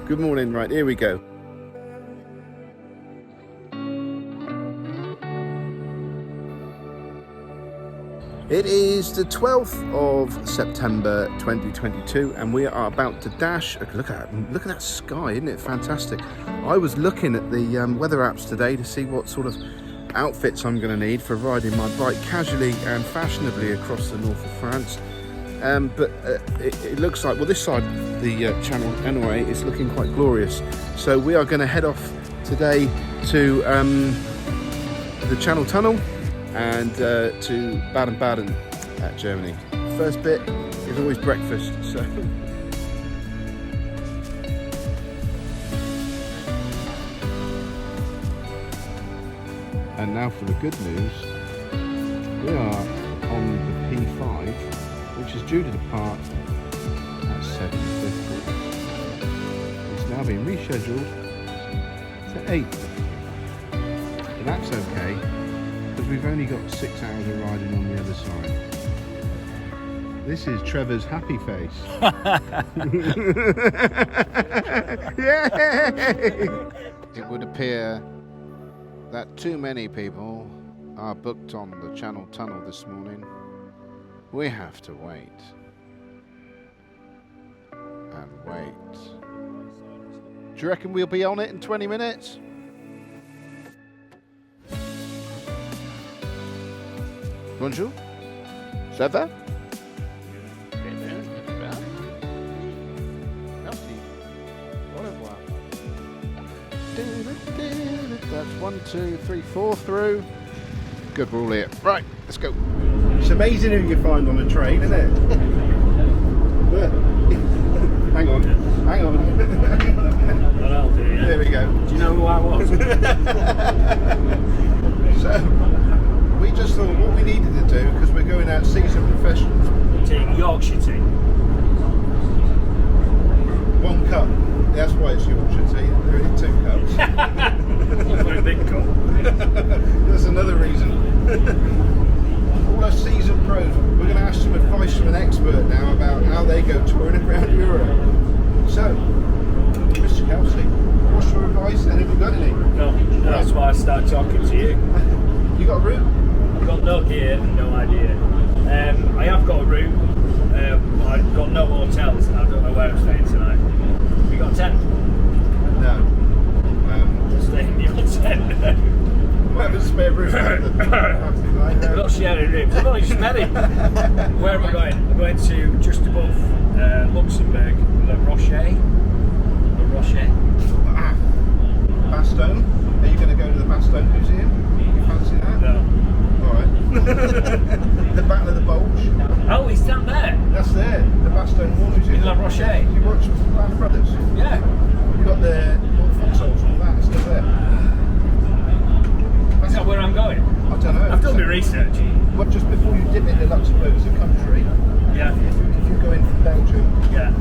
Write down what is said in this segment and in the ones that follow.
Good morning, right, here we go. It is the 12th of September 2022 and we are about to dash. Look at that sky, isn't it fantastic? I was looking at the weather apps today to see what sort of outfits I'm going to need for riding my bike casually and fashionably across the north of France. But it looks like, well, this side of the channel anyway is looking quite glorious. So we are going to head off today to the Channel Tunnel and to Baden-Baden, Germany. First bit is always breakfast, so. And now for the good news, we are on the P5, which is due to depart at 7:50. It's now been rescheduled to 8:50. But that's okay, because we've only got 6 hours of riding on the other side. This is Trevor's happy face. Yay! It would appear that too many people are booked on the Channel Tunnel this morning. We have to wait and wait. Do you reckon we'll be on it in 20 minutes? Bonjour, ça va? That's 1, 2, 3, 4 through. Good, we're all here. Right, let's go. It's amazing who you find on a train, isn't it? Hang on. There we go. Do you know who I was? So, we just thought what we needed to do, because we're going out seasoned professionals. Tea, Yorkshire tea. 1 cup. That's why it's Yorkshire tea. There are 2 cups. Very big cup. That's another reason. All our seasoned pros, we're going to ask some advice from an expert now about how they go touring around Europe. So, Mr. Kelsey, what's your advice and have you got any? No, that's why I started talking to you. You got a route? I've got no gear, no idea. I have got a route. I've got no hotels. I don't know where I'm staying tonight. You got a tent? No. Stay in your tent. Might have a spare room. We're not sharing rooms. I've only just met him. Where am I going? I'm going to just above Luxembourg, Le Rocher. Bastogne? Are you going to go to the Bastogne Museum? You fancy that? No. Alright. The Battle of the Bulge? Oh, he's down there. That's there. The Bastogne War Museum. In La Roche. You watched Band Brothers? Yeah. You got the foxholes and all that stuff there. Is that where I'm going? I don't know. I've done my research. Well, just before you dip into Luxembourg as a country, Yeah. if you go in from Belgium, Yeah.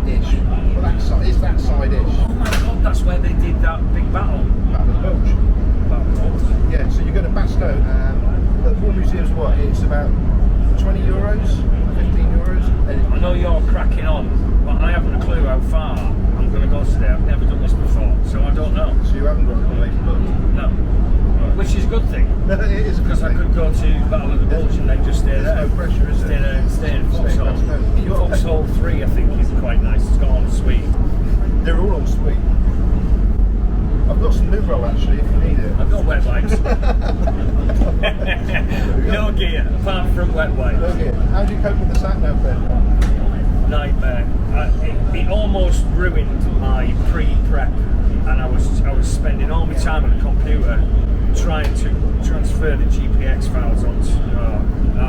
ish. Well, that side is that side-ish. Oh my god, that's where they did that big battle. Battle of the Bulge. Yeah, so you go to Bastogne. The War Museum's what? It's about 20 euros, 15 euros. I know you're cracking on, but I haven't a clue how far I'm going to go today. I've never done this before, so I don't know. So you haven't got a place booked? No. Which is a good thing. It is a good Because I thing. could go to Battle of the Bulge and then just stay there. There's no pressure, is there? Stay in Foxhole. Foxhole 3, I think, is quite nice. It's got en suite. They're all on suite. I've got some Nuvo actually, if you need it. I've got wet wipes. No gear, apart from wet wipes. Okay. How do you cope with the sat nav then? Nightmare. It almost ruined my pre-prep, and I was spending all my time on the computer trying to transfer the GPX files onto. And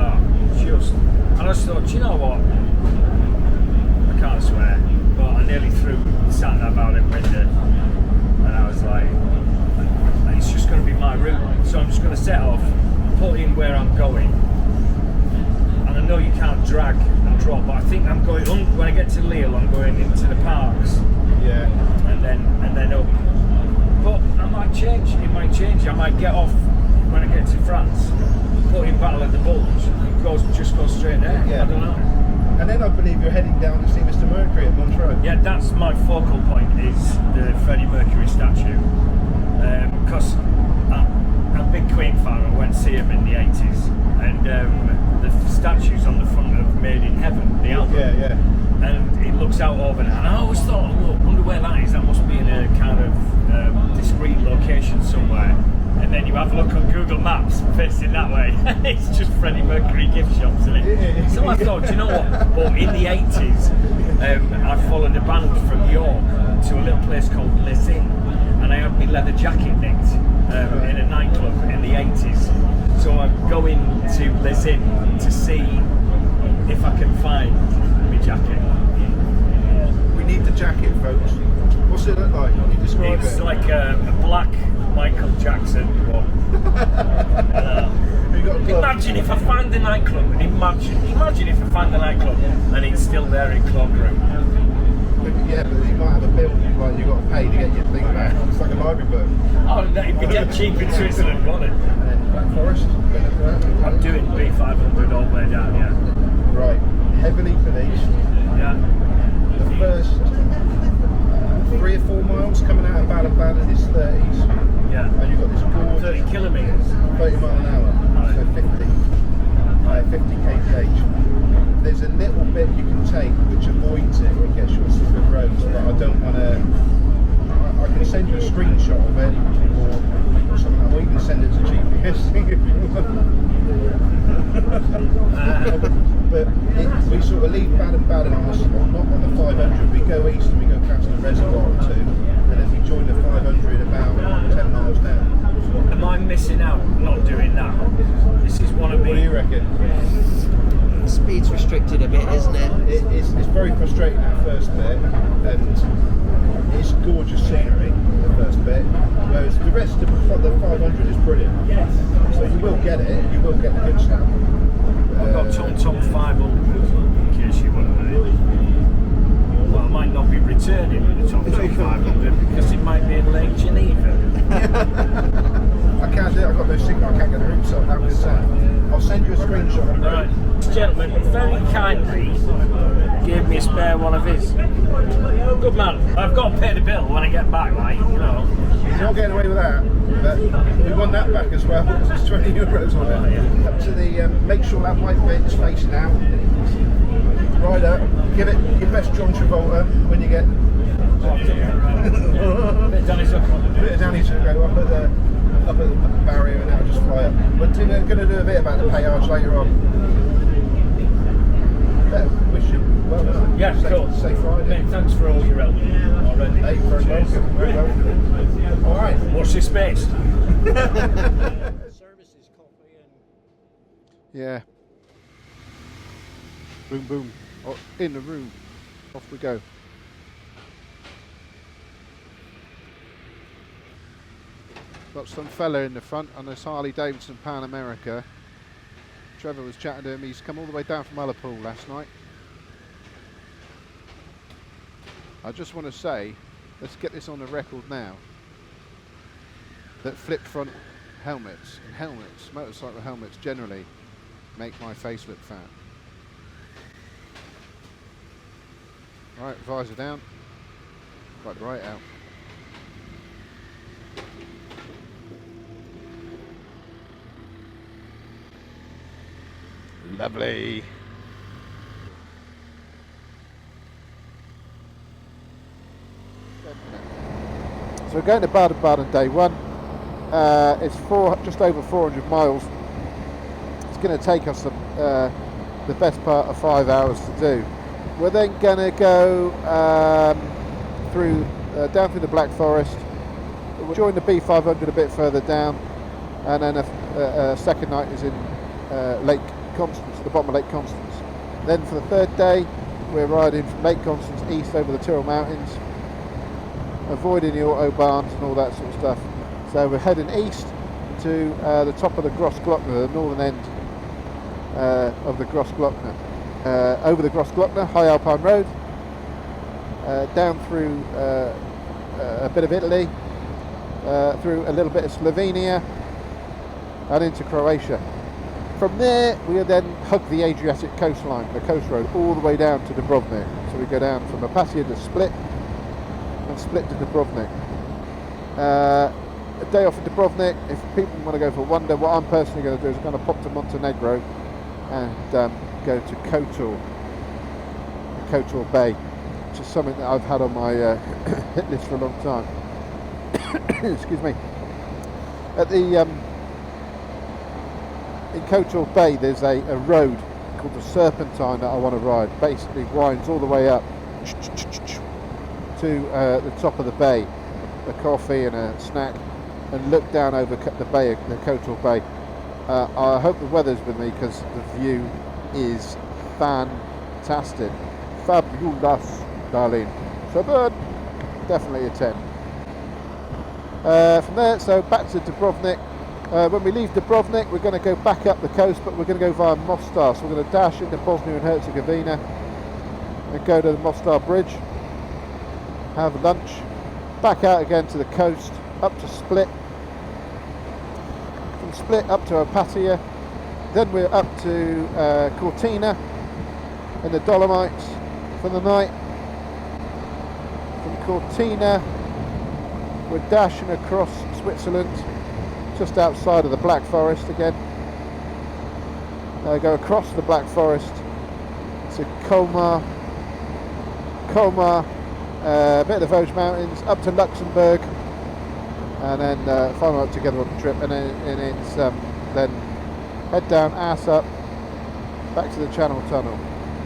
I just thought, do you know what? I can't swear, but I nearly threw the sat nav out in window, and I was like, it's just going to be my route. So I'm just going to set off, put in where I'm going. And I know you can't drag and drop, but I think I'm going when I get to Lille, I'm going into the parks. Yeah. And then up. But I might change. It might change. I might get off when I get to France, put in Battle of the Bulge, and just go straight there. Yeah. I don't know. And then I believe you're heading down to see Mr. Mercury at Montreux. Yeah, that's my focal point, is the Freddie Mercury statue. Because I'm a big Queen fan. I went to see him in the 80s, and the statue's on the front of Made in Heaven, the album. Yeah. And it looks out over, and I always thought, oh, wonder where that is. That must be in a kind of discreet location somewhere. And then you have a look on Google Maps, facing that way. It's just Freddie Mercury gift shops, isn't it? So I thought, do you know what? But in the 80s, I followed a band from York to a little place called Les Inn, and I had my leather jacket nicked in a nightclub in the 80s. So I'm going to Les Inn to see if I can find my jacket. We need the jacket, folks. What's it look like? Can you describe It's it? like a black Michael Jackson one. Imagine if I find the nightclub, and imagine if I find the nightclub and it's still there in cloakroom. Yeah, but you might have a bill like you've got to pay to get your thing back. It's like a library book. Oh, that'd be dead cheap in Switzerland, wouldn't it? And then Black Forest. I'm doing B500 all the way down, yeah. Right, heavily policed. Yeah. The first 3 or 4 miles coming out of Baden-Baden is 30s. Yeah. And you've got this gorgeous 30 kilometres. 30 mile an hour, Right. so 50 kph. There's a little bit you can take which avoids it and gets you on some good roads, but I don't want to. I can send you a screenshot of it or something, or you can send it to GPS if you want. But we sort of leave Baden-Baden not on the 500. We go east and we go past the reservoir or two, and then we join the 500 about 10 miles down. Am I missing out not doing that? This is one of me. What do you reckon? Speed's restricted a bit, isn't it? It's very frustrating that first bit, and it's gorgeous scenery, the first bit, whereas the rest of the 500 is brilliant. So you will get it, you will get the good stuff. I've got Tom 500, in case you wouldn't know. Well, I might not be returning with the Tom 500 because it might be in Lake Geneva. I can't do it, I've got no signal, I can't get the route set up. I'll send you a screenshot of the Right. This gentleman very kindly gave me a spare one of his. Good man. I've got to pay the bill when I get back, like, you know. He's not getting away with that, but we won that back as well, because there's 20 euros on it. Up to the, make sure that white bit is facing out. Right up, give it your best John Travolta when you get... Bit of Danny Zucker. Bit of Danny to go up at the barrier and that'll just fly up. We're going to do a bit about the péage later on. Wish you well done. Yeah, cool. Safe Friday. Mate, thanks for all your help already. Hey, very welcome. Very welcome. All right. Watch this space. Services, coffee and... Yeah. Boom, boom. Oh, in the room. Off we go. Got some fella in the front on this Harley Davidson Pan America. Trevor was chatting to him. He's come all the way down from Ullapool last night. I just want to say, let's get this on the record now, that flip front helmets and motorcycle helmets generally, make my face look fat. Right, visor down, quite right out. Lovely. So we're going to Baden-Baden day one. It's just over 400 miles. It's going to take us the best part of 5 hours to do. We're then going to go down through the Black Forest. We'll join the B500 a bit further down, and then a second night is in Lake Constance, the bottom of Lake Constance. Then for the third day, we're riding from Lake Constance east over the Tyrrell Mountains, avoiding the autobahns and all that sort of stuff. So we're heading east to the top of the Grossglockner, the northern end of the Grossglockner. Over the Grossglockner, High Alpine Road, down through a bit of Italy, through a little bit of Slovenia, and into Croatia. From there, we then hug the Adriatic coastline, the coast road, all the way down to Dubrovnik. So we go down from Opatija to Split, and Split to Dubrovnik. A day off in Dubrovnik. If people want to go for wonder, what I'm personally going to do is I'm going to pop to Montenegro and go to Kotor Bay, which is something that I've had on my hit list for a long time. Excuse me. At the in Kotor Bay, there's a road called the Serpentine that I want to ride. Basically, winds all the way up to the top of the bay, a coffee and a snack, and look down over the bay, the Kotor Bay. I hope the weather's with me because the view is fantastic. Fabulous, darling. So good. Definitely a 10. From there, so back to Dubrovnik. When we leave Dubrovnik, we're going to go back up the coast, but we're going to go via Mostar. So we're going to dash into Bosnia and Herzegovina and go to the Mostar Bridge, have lunch, back out again to the coast, up to Split. From Split up to Opatija. Then we're up to Cortina in the Dolomites for the night. From Cortina, we're dashing across Switzerland, just outside of the Black Forest again. Go across the Black Forest to Colmar, a bit of the Vosges Mountains, up to Luxembourg, and then final up together on the trip, and then it's then head down, ass up, back to the Channel Tunnel,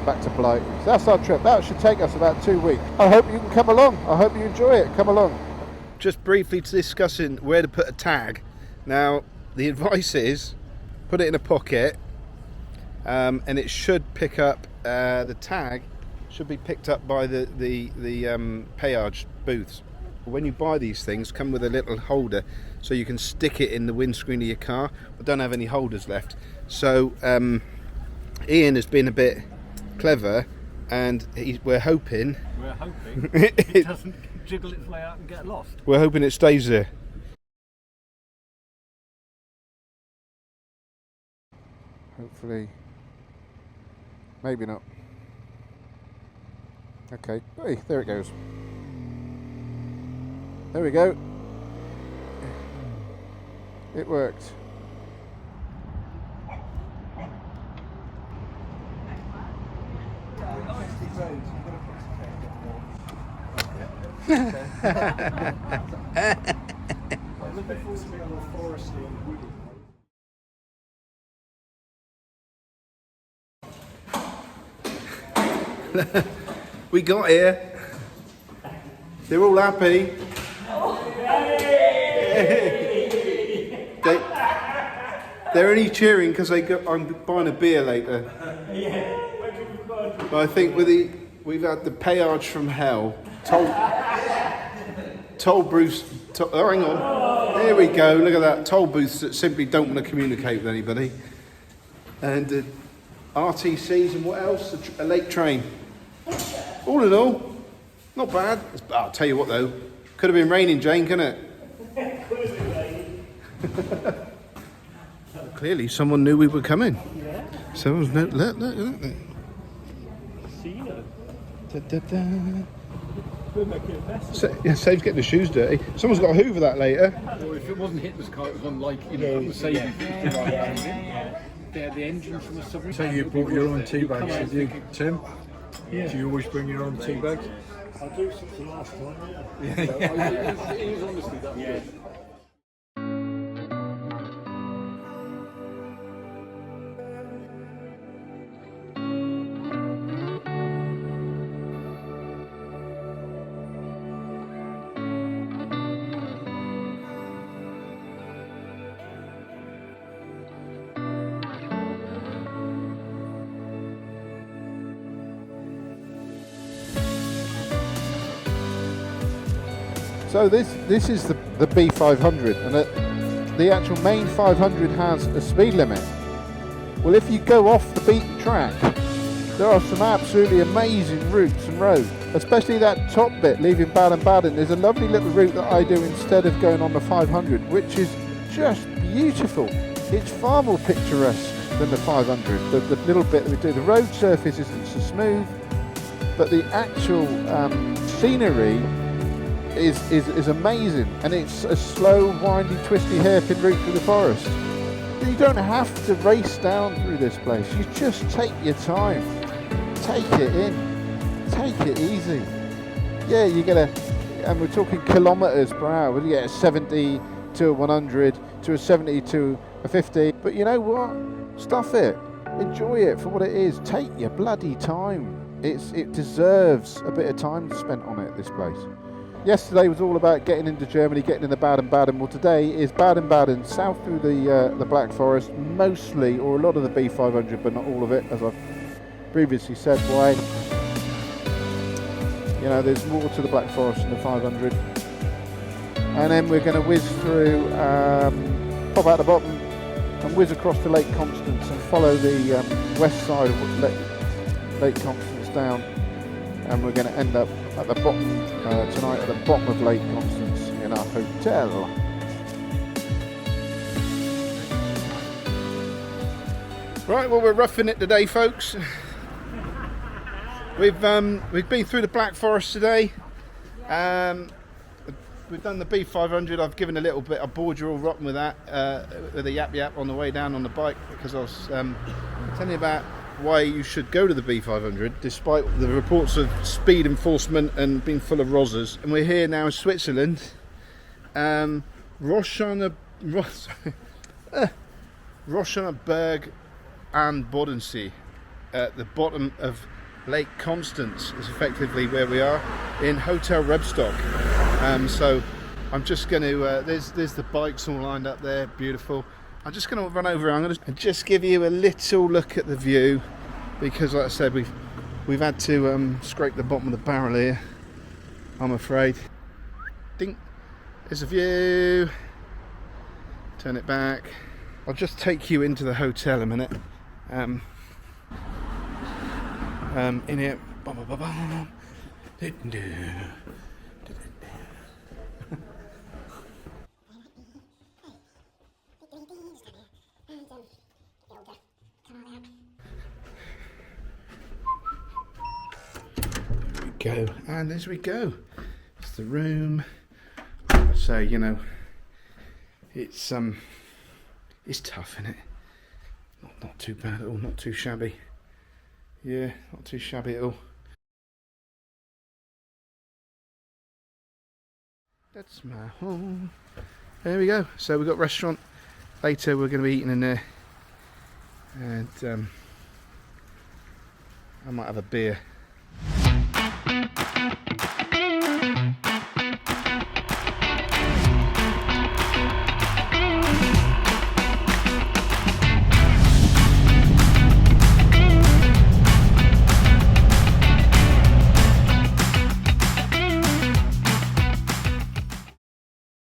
back to Blight. So that's our trip. That should take us about 2 weeks. I hope you can come along. I hope you enjoy it. Come along. Just briefly discussing where to put a tag. Now, the advice is put it in a pocket, and it should pick up. The tag should be picked up by the péage booths. When you buy these things, come with a little holder so you can stick it in the windscreen of your car. I don't have any holders left, so Ian has been a bit clever, and we're hoping it doesn't jiggle its way out and get lost. We're hoping it stays there. Hopefully, maybe not. Okay, hey, there it goes. There we go. It worked. We got here. They're all happy. They're only cheering because I'm buying a beer later. But I think we've had the péage from hell. Toll Bruce. Oh, hang on. There we go. Look at that. Toll booths that simply don't want to communicate with anybody. And RTCs and what else? A late train. All in all, not bad. I'll tell you what though, could have been raining, Jane, couldn't it? Could have been raining. Clearly, someone knew we were coming. Yeah. Someone's look. See you. Save's getting the shoes dirty. Someone's got to hoover that later. Well, if it wasn't Hitler's car, it was on the Save. They're the engine from the submarine. So you brought your own tea bags, did you, Tim? Yeah. Do you always bring your own tea bags? I do since the last time, yeah. It was honestly that good. So this is the B500, and the actual main 500 has a speed limit. Well, if you go off the beaten track, there are some absolutely amazing routes and roads, especially that top bit leaving Baden-Baden. There's a lovely little route that I do instead of going on the 500, which is just beautiful. It's far more picturesque than the 500. The little bit that we do, the road surface isn't so smooth, but the actual scenery is amazing, and it's a slow, windy, twisty, hairpin route through the forest. You don't have to race down through this place. You just take your time, take it in, take it easy. Yeah, you get and we're talking kilometres per hour. You get a 70 to a 100 to a 70 to a 50. But you know what? Stuff it. Enjoy it for what it is. Take your bloody time. It deserves a bit of time spent on it, this place. Yesterday was all about getting into Germany, getting into Baden-Baden. Well, today is Baden-Baden, south through the Black Forest, mostly, or a lot of the B500, but not all of it, as I've previously said. Why? You know, there's more to the Black Forest than the 500. And then we're going to whiz through, pop out the bottom, and whiz across to Lake Constance and follow the west side of Lake Constance down. And we're going to end up at the bottom tonight, at the bottom of Lake Constance in our hotel. Right, well, we're roughing it today, folks. We've been through the Black Forest today. We've done the B500. I've given a little bit. I bored you all rotten with that, with a yap on the way down on the bike, because I was telling you about why you should go to the B500 despite the reports of speed enforcement and being full of rozzers. And we're here now in Switzerland, Roshanerberg and Bodensee, at the bottom of Lake Constance is effectively where we are, in Hotel Rebstock. So I'm just going to, there's the bikes all lined up there, beautiful. I'm just going to run over. I'm going to just give you a little look at the view, because, like I said, we've had to scrape the bottom of the barrel here, I'm afraid. Ding. There's a view. Turn it back. I'll just take you into the hotel a minute. In here. Go, and as we go, it's the room. I'd say, you know, it's tough, isn't it? Not too bad at all, not too shabby. Yeah, not too shabby at all. That's my home. There we go. So we've got restaurant. Later we're going to be eating in there, and I might have a beer